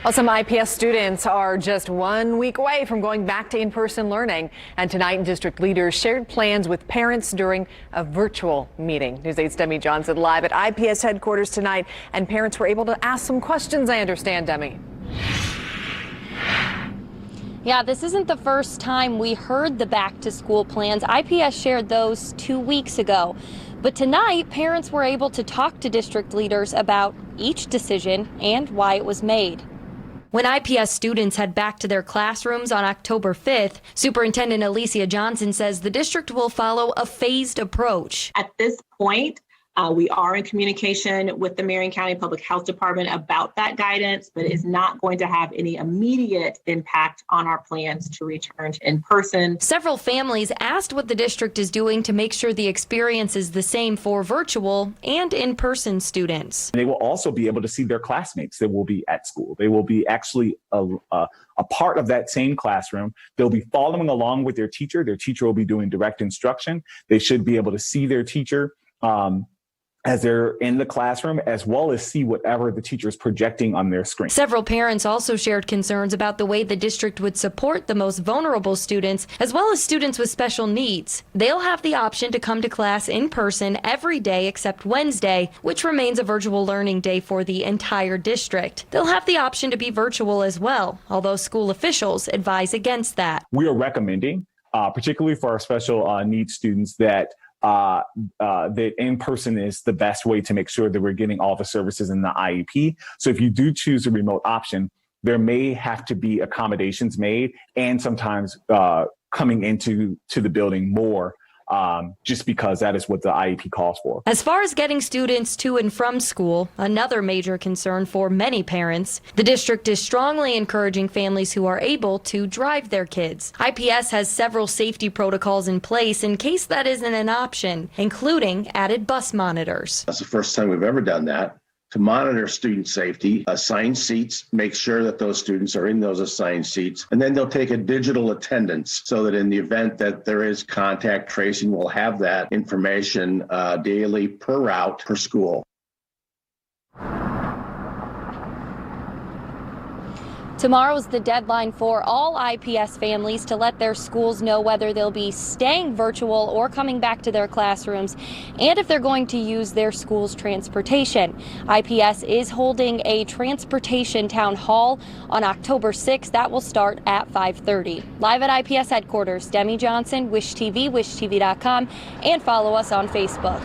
Well, some IPS students are just 1 week away from going back to in-person learning. And tonight, district leaders shared plans with parents during a virtual meeting. News 8's Demi Johnson live at IPS headquarters tonight. And parents were able to ask some questions, I understand, Demi. Yeah, this isn't the first time we heard the back-to-school plans. IPS shared those 2 weeks ago. But tonight, parents were able to talk to district leaders about each decision and why it was made. When IPS students head back to their classrooms on October 5th, Superintendent Alicia Johnson says the district will follow a phased approach. At this point, we are in communication with the Marion County Public Health Department about that guidance, but it's not going to have any immediate impact on our plans to return to in person. Several families asked what the district is doing to make sure the experience is the same for virtual and in-person students. They will also be able to see their classmates that will be at school. They will be actually a part of that same classroom. They'll be following along with their teacher. Their teacher will be doing direct instruction. They should be able to see their teacher as they're in the classroom, as well as see whatever the teacher is projecting on their screen. Several parents also shared concerns about the way the district would support the most vulnerable students, as well as students with special needs. They'll have the option to come to class in person every day except Wednesday, which remains a virtual learning day for the entire district. They'll have the option to be virtual as well, although school officials advise against that. We are recommending, particularly for our special needs students, that that in-person is the best way to make sure that we're getting all the services in the IEP. So if you do choose a remote option, there may have to be accommodations made, and sometimes coming into the building more, just because that is what the IEP calls for. As far as getting students to and from school, another major concern for many parents, the district is strongly encouraging families who are able to drive their kids. IPS has several safety protocols in place in case that isn't an option, including added bus monitors. That's the first time we've ever done that. To monitor student safety, assigned seats, make sure that those students are in those assigned seats, and then they'll take a digital attendance so that in the event that there is contact tracing, we'll have that information daily per route per school. Tomorrow is the deadline for all IPS families to let their schools know whether they'll be staying virtual or coming back to their classrooms, and if they're going to use their school's transportation. IPS is holding a transportation town hall on October 6th. That will start at 5:30. Live at IPS headquarters, Demi Johnson, Wish TV, wishtv.com, and follow us on Facebook.